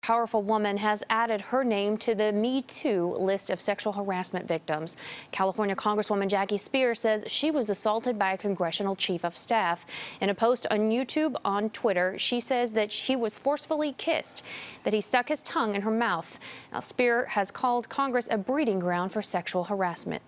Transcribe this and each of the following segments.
powerful woman has added her name to the Me Too list of sexual harassment victims. California Congresswoman Jackie Steyer says she was assaulted by a congressional chief of staff. In a post on YouTube on Twitter, she says that she was forcefully kissed, that he stuck his tongue in her mouth. Now, Steyer has called Congress a breeding ground for sexual harassment.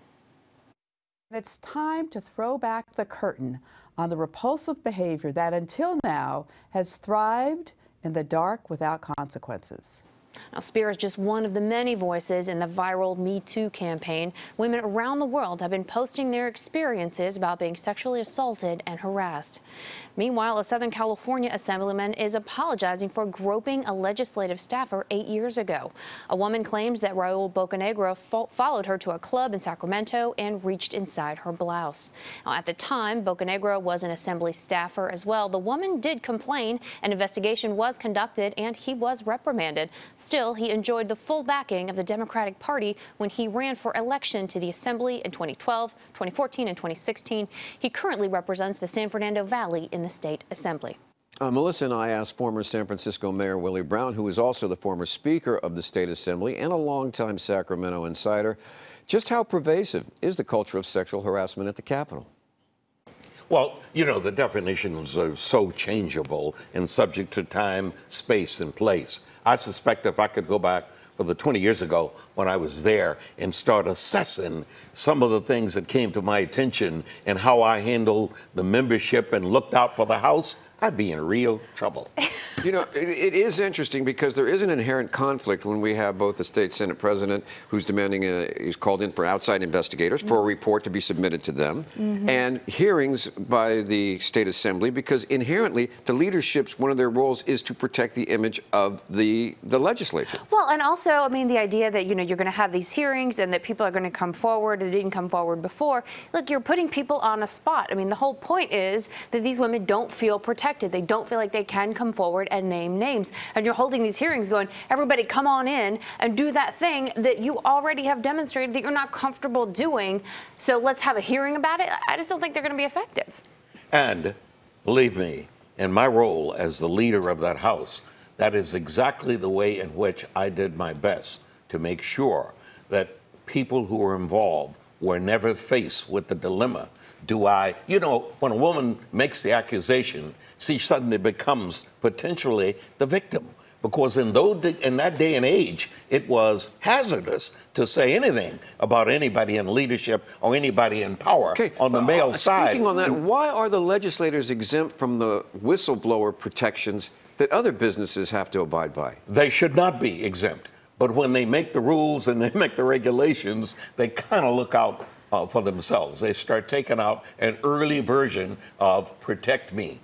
It's time to throw back the curtain on the repulsive behavior that until now has thrived in the dark without consequences. Now, Steyer is just one of the many voices in the viral Me Too campaign. Women around the world have been posting their experiences about being sexually assaulted and harassed. Meanwhile, a Southern California assemblyman is apologizing for groping a legislative staffer 8 years ago. A woman claims that Raul Bocanegra followed her to a club in Sacramento and reached inside her blouse. Now, at the time, Bocanegra was an assembly staffer as well. The woman did complain. An investigation was conducted and he was reprimanded. Still, he enjoyed the full backing of the Democratic Party when he ran for election to the Assembly in 2012, 2014, and 2016. He currently represents the San Fernando Valley in the state assembly. Melissa and I asked former San Francisco Mayor Willie Brown, who is also the former Speaker of the state assembly and a longtime Sacramento insider, just how pervasive is the culture of sexual harassment at the Capitol? Well, you know, the definitions are so changeable and subject to time, space, and place. I suspect if I could go back for the 20 years ago when I was there and start assessing some of the things that came to my attention and how I handled the membership and looked out for the House, I'd be in real trouble. You know, it is interesting because there is an inherent conflict when we have both the state Senate president who's demanding he's called in for outside investigators for a report to be submitted to them, and hearings by the state assembly, because inherently the leadership's one of their roles is to protect the image of the legislature. Well, and also, I mean, the idea that, you know, you're going to have these hearings and that people are going to come forward that didn't come forward before. Look, you're putting people on a spot. I mean, the whole point is that these women don't feel protected. They don't feel like they can come forward and name names. And you're holding these hearings going, everybody come on in and do that thing that you already have demonstrated that you're not comfortable doing. So let's have a hearing about it. I just don't think they're going to be effective. And believe me, in my role as the leader of that House, that is exactly the way in which I did my best to make sure that people who were involved were never faced with the dilemma. Do I, you know, when a woman makes the accusation, she suddenly becomes potentially the victim. Because in that day and age, it was hazardous to say anything about anybody in leadership or anybody in power on the male side. Speaking on that, why are the legislators exempt from the whistleblower protections that other businesses have to abide by? They should not be exempt. But when they make the rules and they make the regulations, they kind of look out for themselves. They start taking out an early version of protect me.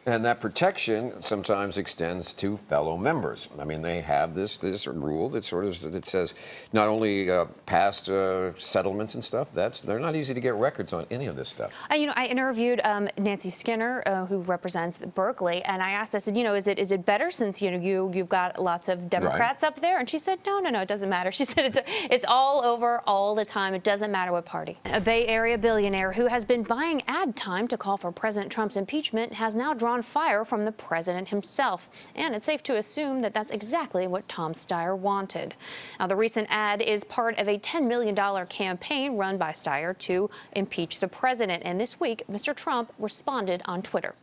And that protection sometimes extends to fellow members. I mean, they have this rule that that says not only past settlements and stuff. They're not easy to get records on any of this stuff. You know, I interviewed Nancy Skinner, who represents Berkeley, and I asked, I said, you know, is it better since you've got lots of Democrats up there? And she said, no, it doesn't matter. She said it's all over all the time. It doesn't matter what party. A Bay Area billionaire who has been buying ad time to call for President Trump's impeachment has now drawn fire from the president himself. And it's safe to assume that that's exactly what Tom Steyer wanted. Now, the recent ad is part of a $10 million campaign run by Steyer to impeach the president. And this week, Mr. Trump responded on Twitter.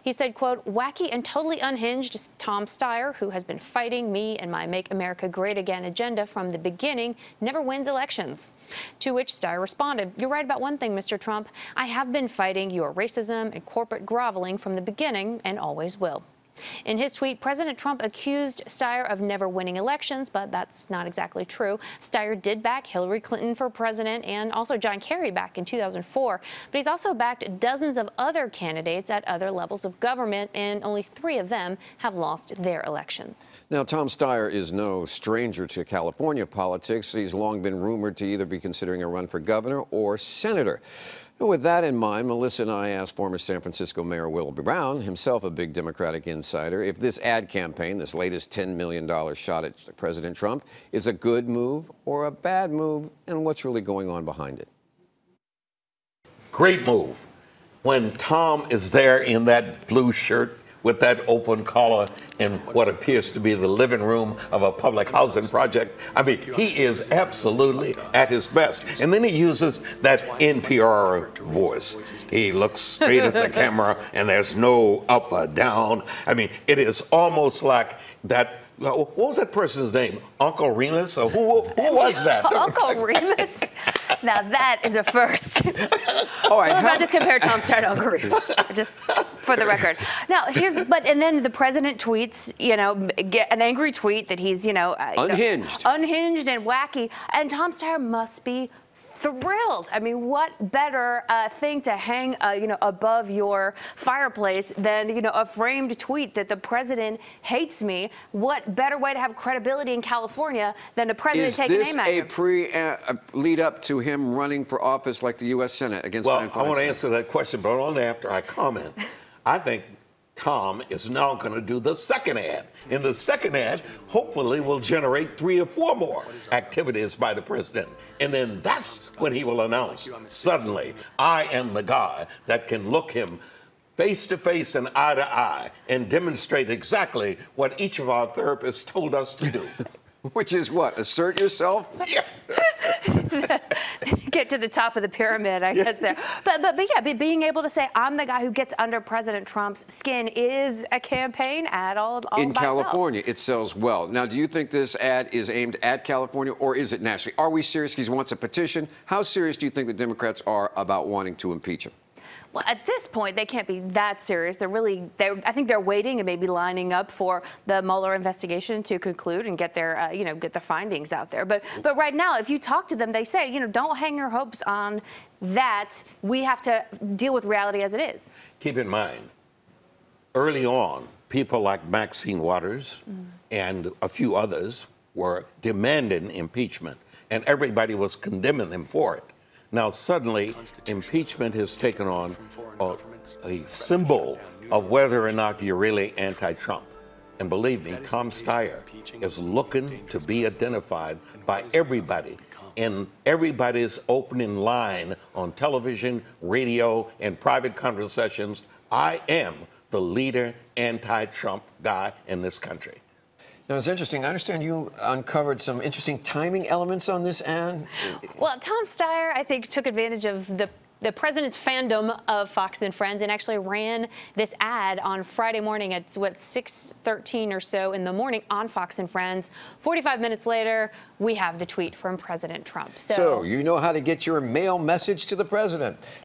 He said, quote, wacky and totally unhinged Tom Steyer, who has been fighting me and my Make America Great Again agenda from the beginning, never wins elections. To which Steyer responded, you're right about one thing, Mr. Trump. I have been fighting your racism and corporate groveling from the beginning and always will. In his tweet, President Trump accused Steyer of never winning elections, but that's not exactly true. Steyer did back Hillary Clinton for president and also John Kerry back in 2004. But he's also backed dozens of other candidates at other levels of government, and only 3 of them have lost their elections. Now, Tom Steyer is no stranger to California politics. He's long been rumored to either be considering a run for governor or senator. With that in mind, Melissa and I asked former San Francisco Mayor Willie Brown, himself a big Democratic insider, if this ad campaign, this latest $10 million shot at President Trump, is a good move or a bad move, and what's really going on behind it. Great move. When Tom is there in that blue shirt with that open collar in what appears to be the living room of a public housing project. I mean, he is absolutely at his best. And then he uses that NPR voice. He looks straight at the camera and there's no up or down. I mean, it is almost like that. What was that person's name? Uncle Remus? Or who was that? Uncle Remus? Now that is a first. All right, Well, I just compared Tom Steyer to Uncle Remus, just for the record. Now, and then the president tweets, get an angry tweet that he's, unhinged and wacky, and Tom Steyer must be thrilled. I mean, what better thing to hang, above your fireplace than, a framed tweet that the president hates me? What better way to have credibility in California than the president taking aim at you? Is this a lead up to him running for office like the U.S. Senate against? Well, I want to answer that question, but only after I comment. I think Tom is now going to do the second ad. And the second ad hopefully will generate 3 or 4 more activities by the president. And then that's when he will announce, suddenly, I am the guy that can look him face to face and eye to eye and demonstrate exactly what each of our therapists told us to do. Which is what? Assert yourself? Yeah. Get to the top of the pyramid, I guess there. But yeah, being able to say I'm the guy who gets under President Trump's skin is a campaign ad all in by California. itself. It sells well. Now, do you think this ad is aimed at California or is it nationally? Are we serious? He wants a petition. How serious do you think the Democrats are about wanting to impeach him? Well, at this point, they can't be that serious. I think they're waiting and maybe lining up for the Mueller investigation to conclude and get their, get the findings out there. But right now, if you talk to them, they say, don't hang your hopes on that. We have to deal with reality as it is. Keep in mind, early on, people like Maxine Waters and a few others were demanding impeachment, and everybody was condemning them for it. Now, suddenly, impeachment has taken on a symbol of whether or not you're really anti-Trump. And believe me, Tom Steyer is looking to be identified by everybody in everybody's opening line on television, radio, and private conversations. I am the leader anti-Trump guy in this country. Now, it's interesting. I understand you uncovered some interesting timing elements on this ad. Well, Tom Steyer, I think, took advantage of the president's fandom of Fox and Friends and actually ran this ad on Friday morning at, 6:13 or so in the morning on Fox and Friends. 45 minutes later, we have the tweet from President Trump. So you know how to get your mail message to the president.